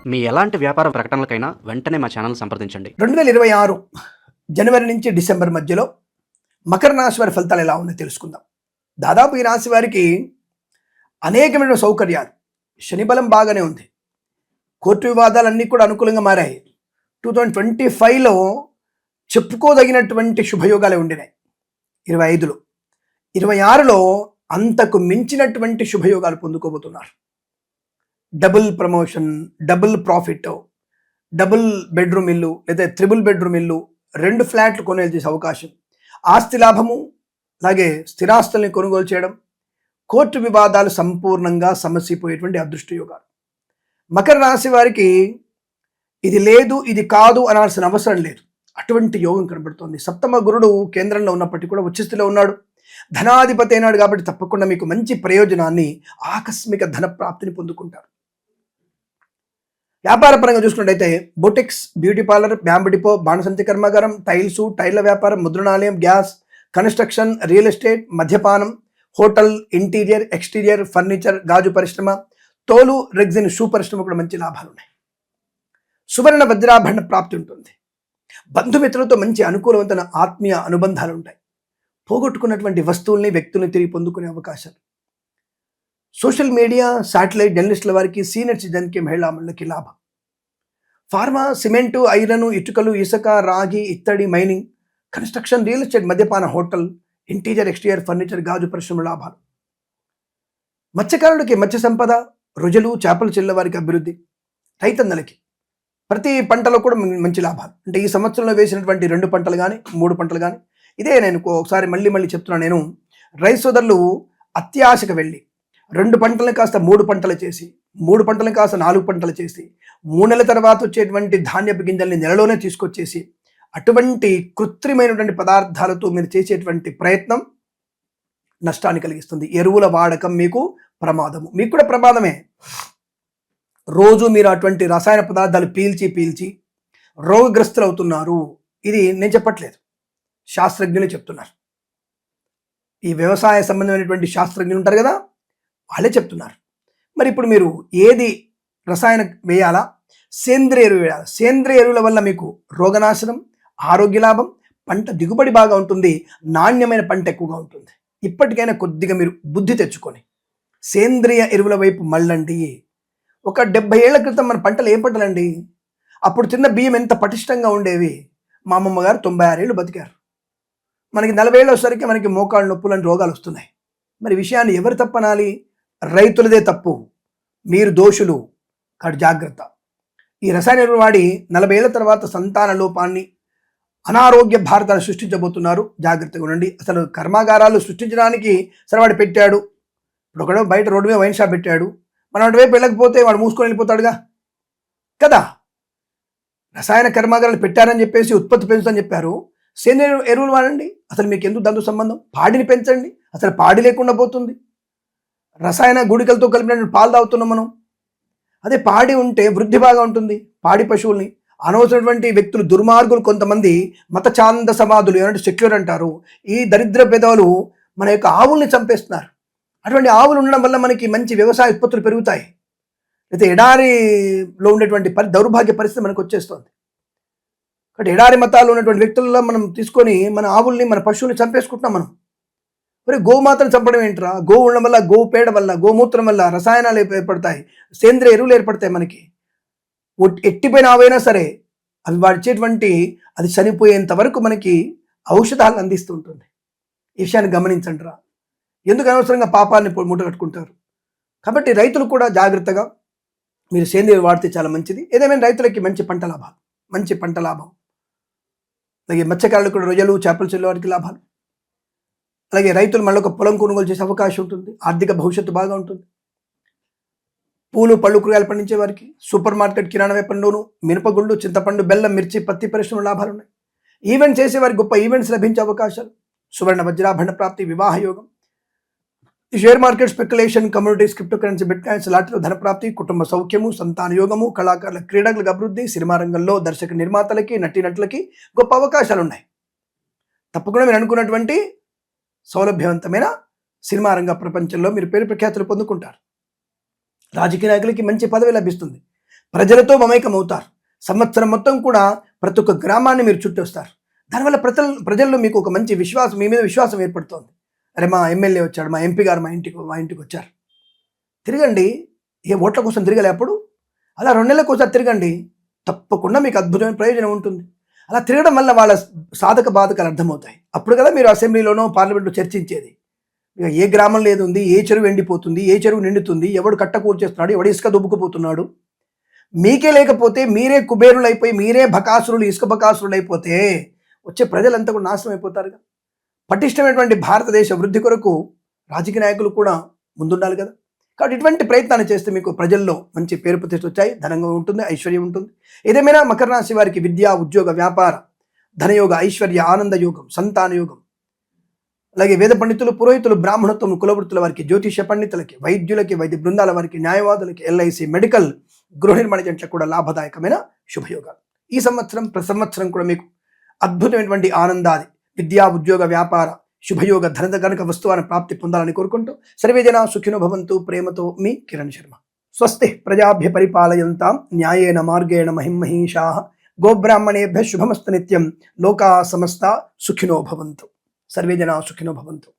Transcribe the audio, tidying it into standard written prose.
మీ ఎలాంటి వ్యాపార ప్రకటనలకైనా వెంటనే మా ఛానల్ సంప్రదించండి. 2026 జనవరి నుంచి డిసెంబర్ మధ్యలో మకర రాశి వారి ఫలితాలు ఎలా ఉన్నాయో తెలుసుకుందాం. దాదాపు ఈ రాశి వారికి అనేకమైన సౌకర్యాలు, శని బలం బాగానే ఉంది, కోర్టు వివాదాలన్నీ కూడా అనుకూలంగా మారాయి. 2025లో చెప్పుకోదగినటువంటి శుభయోగాలే ఉండినాయి. 25లో 26లో అంతకు మించినటువంటి శుభయోగాలు పొందుకోబోతున్నారు. Double promotion, double profit, double bedroom ఇల్లు లేదా త్రిబుల్ బెడ్రూమ్ ఇల్లు, 2 ఫ్లాట్లు కొనుగోలు చేసే అవకాశం, ఆస్తి లాభము, అలాగే స్థిరాస్తుల్ని కొనుగోలు చేయడం, కోర్టు వివాదాలు సంపూర్ణంగా సమసిపోయేటువంటి అదృష్ట యోగాలు. మకర రాశి వారికి ఇది లేదు ఇది కాదు అనాల్సిన అవసరం లేదు, అటువంటి యోగం కనబడుతోంది. సప్తమ గురుడు కేంద్రంలో ఉన్నప్పటికీ కూడా ఉచ్చ స్థితిలో ఉన్నాడు, ధనాధిపతి అయినాడు. కాబట్టి తప్పకుండా మీకు మంచి ప్రయోజనాన్ని, ఆకస్మిక ధన ప్రాప్తిని పొందుకుంటారు. వ్యాపార పరంగా చూసుకున్నట్టయితే boutiques, beauty parlour, bamboo depot, బాణసంచి కర్మాగారం, టైల్సు, టైర్ల వ్యాపారం, ముద్రణాలయం, గ్యాస్, కన్స్ట్రక్షన్, రియల్ ఎస్టేట్, మద్యపానం, హోటల్, ఇంటీరియర్, ఎక్స్టీరియర్, ఫర్నిచర్, గాజు పరిశ్రమ, తోలు, రెగ్జిన్, షూ పరిశ్రమ కూడా మంచి లాభాలు ఉన్నాయి. సువర్ణ వజ్రాభరణ ప్రాప్తి ఉంటుంది. బంధుమిత్రులతో మంచి అనుకూలవంతమైన ఆత్మీయ అనుబంధాలు ఉంటాయి. పోగొట్టుకున్నటువంటి వస్తువుల్ని, వ్యక్తుల్ని తిరిగి పొందుకునే అవకాశాలు. సోషల్ మీడియా, శాటిలైట్ జర్నలిస్టుల వారికి, సీనియర్ సిటిజన్కి, మహిళా మండలికి లాభం. ఫార్మా, సిమెంటు, ఐరన్, ఇటుకలు, ఇసుక, రాగి, ఇత్తడి, మైనింగ్, కన్స్ట్రక్షన్, రియల్ ఎస్టేట్, మద్యపాన, హోటల్, ఇంటీరియర్, ఎక్స్టీరియర్, ఫర్నిచర్, గాజు పరిశ్రమ లాభాలు. మత్స్యకారులకి మత్స్య సంపద, రొజలు, చేపలు చెల్లె వారికి అభివృద్ధి. రైతన్నలకి ప్రతి పంటలో కూడా మంచి లాభాలు. అంటే ఈ సంవత్సరంలో వేసినటువంటి 2 పంటలు కానీ 3 పంటలు కానీ, ఇదే నేను ఒకసారి మళ్ళీ చెప్తున్నాను. నేను రైతు సోదరులు అత్యాశకు వెళ్ళి 2 పంటలను కాస్త 3 పంటలు చేసి, 3 పంటలను కాస్త 4 పంటలు చేసి, 3 నెలల తర్వాత వచ్చేటువంటి ధాన్యపు గింజల్ని నెలలోనే తీసుకొచ్చేసి, అటువంటి కృత్రిమైనటువంటి పదార్థాలతో మీరు చేసేటువంటి ప్రయత్నం నష్టాన్ని కలిగిస్తుంది. ఎరువుల వాడకం మీకు ప్రమాదము, మీకు కూడా ప్రమాదమే. రోజు మీరు అటువంటి రసాయన పదార్థాలు పీల్చి రోగగ్రస్తులు అవుతున్నారు. ఇది నేను చెప్పట్లేదు, శాస్త్రజ్ఞులే చెప్తున్నారు. ఈ వ్యవసాయ సంబంధమైనటువంటి శాస్త్రజ్ఞులు ఉంటారు కదా, వాళ్ళే చెప్తున్నారు. మరి ఇప్పుడు మీరు ఏది రసాయన వేయాలా, సేంద్రియ ఎరువు వేయాలా? సేంద్రియ ఎరువుల వల్ల మీకు రోగనాశనం, ఆరోగ్య లాభం, పంట దిగుబడి బాగా ఉంటుంది, నాణ్యమైన పంట ఎక్కువగా ఉంటుంది. ఇప్పటికైనా కొద్దిగా మీరు బుద్ధి తెచ్చుకొని సేంద్రియ ఎరువుల వైపు మళ్ళండి. ఒక 70 ఏళ్ల క్రితం మన పంటలు ఏం పంటలండి? అప్పుడు తిన్న బియ్యం ఎంత పటిష్టంగా ఉండేవి. మా అమ్మమ్మ గారు 96 ఏళ్ళు బతికారు. మనకి 40 ఏళ్ళు వచ్చేసరికి మనకి మోకాళ్ళ నొప్పులు అని రోగాలు వస్తున్నాయి. మరి విషయాన్ని ఎవరు తప్పనాలి? రైతులదే తప్పు, మీరు దోషులు. కాదు, జాగ్రత్త. ఈ రసాయన ఎరువులు వాడి 40 ఏళ్ల తర్వాత సంతాన లోపాన్ని, అనారోగ్య భారతాలు సృష్టించబోతున్నారు. జాగ్రత్తగా ఉండండి. అసలు కర్మాగారాలు సృష్టించడానికి సరే వాడు పెట్టాడు. ఇప్పుడు ఒకడో బయట రోడ్డు మీద వైన్ షాప్ పెట్టాడు, మనం అటువైపు వెళ్ళకపోతే వాడు మూసుకొని వెళ్ళిపోతాడుగా కదా. రసాయన కర్మాగారాలు పెట్టారని చెప్పేసి ఉత్పత్తి పెంచుతని చెప్పారు. సేంద్రియ ఎరువులు వాడండి. అసలు మీకు ఎందుకు దాంతో సంబంధం? పాడిని పెంచండి, అసలు పాడి లేకుండా పోతుంది. రసాయన గుళికలతో కలిపిన పాలు తాగుతున్నాం మనం. అదే పాడి ఉంటే వృద్ధి బాగా ఉంటుంది. పాడి పశువుల్ని అనవసరమైనటువంటి వ్యక్తులు, దుర్మార్గులు, కొంతమంది మత ఛాంద సమాధులు, ఏమంటే సెక్యులర్ అంటారు, ఈ దరిద్ర పేదవులు మన యొక్క ఆవుల్ని చంపేస్తున్నారు. అటువంటి ఆవులు ఉండడం వల్ల మనకి మంచి వ్యవసాయ ఉత్పత్తులు పెరుగుతాయి. అయితే ఎడారిలో ఉండేటువంటి దౌర్భాగ్య పరిస్థితి మనకు వచ్చేస్తుంది. కాబట్టి ఎడారి మతాలు ఉన్నటువంటి వ్యక్తుల్లో మనం తీసుకొని మన ఆవుల్ని, మన పశువుల్ని చంపేసుకుంటున్నాం మనం. మరి గోమాతను చంపడం ఏంట్రా? గో ఉండడం వల్ల, గో పేడ వల్ల, గోమూత్రం వల్ల రసాయనాలు ఏర్పడతాయి, సేంద్రియ ఎరువులు ఏర్పడతాయి. మనకి ఎట్టిపోయిన ఆవైనా సరే అవి వాడిచేటువంటి అది చనిపోయేంత వరకు మనకి ఔషధాలను అందిస్తూ ఉంటుంది. ఈ విషయాన్ని గమనించండి రా. ఎందుకు అనవసరంగా పాపాన్ని మూట కట్టుకుంటారు? కాబట్టి రైతులు కూడా జాగ్రత్తగా మీరు సేంద్రియ వాడితే చాలా మంచిది. ఏదేమైనా రైతులకి మంచి పంట లాభం. అలాగే మత్స్యకారులకు కూడా రొయ్యలు, చేపలు చెల్లె వారికి లాభాలు. అలాగే రైతులు మళ్ళీ ఒక పొలం కొనుగోలు చేసే అవకాశం ఉంటుంది. ఆర్థిక భవిష్యత్తు బాగా ఉంటుంది. పూలు, పళ్ళు, కూరగాయలు పండించే వారికి, సూపర్ మార్కెట్, కిరాణా వ్యాపారంలోను మినపగుళ్ళు, చింతపండు, బెల్లం, మిర్చి, పత్తి పరిశ్రమ లాభాలు ఉన్నాయి. ఈవెంట్ చేసేవారికి గొప్ప ఈవెంట్స్ లభించే అవకాశాలు. సువర్ణ వజ్రాభరణ ప్రాప్తి, వివాహ యోగం. Share market, speculation, communities, cryptocurrency, bitcoins, లాటరీలో ధనప్రాప్తి, కుటుంబ సౌఖ్యము, సంతాన యోగము, కళాకారుల, క్రీడలకు అభివృద్ధి, సినిమా రంగంలో దర్శక నిర్మాతలకి, నటీనటులకి గొప్ప అవకాశాలు ఉన్నాయి. తప్పకుండా మీరు అనుకున్నటువంటి సౌలభ్యవంతమైన సినిమా రంగ ప్రపంచంలో మీరు పేరు ప్రఖ్యాతులు పొందుకుంటారు. రాజకీయ నాయకులకి మంచి పదవి లభిస్తుంది. ప్రజలతో మమేకం అవుతారు. సంవత్సరం మొత్తం కూడా ప్రతి ఒక్క గ్రామాన్ని మీరు చుట్టొస్తారు. దానివల్ల ప్రజల్లో మీకు ఒక మంచి విశ్వాసం, మీ మీద విశ్వాసం ఏర్పడుతోంది. అరే మా ఎమ్మెల్యే వచ్చాడు, మా ఎంపీ గారు మా ఇంటికి వచ్చారు. తిరగండి. ఏ ఓట్ల కోసం తిరగలే అప్పుడు, అలా 2 నెలలకు ఒకసారి తిరగండి. తప్పకుండా మీకు అద్భుతమైన ప్రయోజనం ఉంటుంది. అలా తిరగడం వల్ల వాళ్ళ సాధక బాధకాలు అర్థమవుతాయి. అప్పుడు కదా మీరు అసెంబ్లీలోనో పార్లమెంట్లో చర్చించేది. ఇక ఏ గ్రామంలో ఏది ఉంది, ఏ చెరువు ఎండిపోతుంది, ఏ చెరువు నిండుతుంది, ఎవడు కట్ట కూర్చేస్తున్నాడు, ఎవడు ఇసుక దుబ్బుకుపోతున్నాడు. మీకే లేకపోతే, మీరే కుబేరులు అయిపోయి, మీరే బకాసురులు, ఇసుక బకాసురులు అయిపోతే వచ్చే ప్రజలంతా కూడా నాశనం అయిపోతారుగా. పటిష్టమైనటువంటి భారతదేశ వృద్ధి కొరకు రాజకీయ నాయకులు కూడా ముందుండాలి కదా. కాబట్టి ఇటువంటి ప్రయత్నాన్ని చేస్తే మీకు ప్రజల్లో మంచి పేరు ప్రతిష్ఠ వచ్చాయి, ధనంగా ఉంటుంది, ఐశ్వర్యం ఉంటుంది. ఏదేమైనా మకర రాశి వారికి విద్య, ఉద్యోగ, వ్యాపార, ధనయోగ, ఐశ్వర్య, ఆనంద యోగం, సంతాన యోగం, అలాగే వేద పండితులు, పురోహితులు, బ్రాహ్మణత్వం, కులవృత్తుల వారికి, జ్యోతిష పండితులకి, వైద్యులకి, వైద్య బృందాల వారికి, న్యాయవాదులకి, ఎల్ఐసి, మెడికల్, గృహ నిర్మాణ జంటలకు కూడా లాభదాయకమైన శుభయోగాలు. ఈ సంవత్సరం ప్రతి సంవత్సరం కూడా మీకు అద్భుతమైనటువంటి ఆనందాది విద్యా, ఉద్యోగ, వ్యాపార, శుభయోగ, ధనద గణక వస్తువాన్ని ప్రాప్తి పొందాలని కోరుకుంటూ సర్వేజన సుఖినో భవంతు. ప్రేమతో మీ కిరణ్ శర్మ. స్వస్తి ప్రజాభ్య పరిపాలయంతాం న్యాయేన మార్గేణ మహిమహీషాః. గోబ్రాహ్మణేభ్యః శుభమస్తు నిత్యం. లోకా సమస్తా సుఖినో భవంతు. సర్వేజన సుఖినో భవంతు.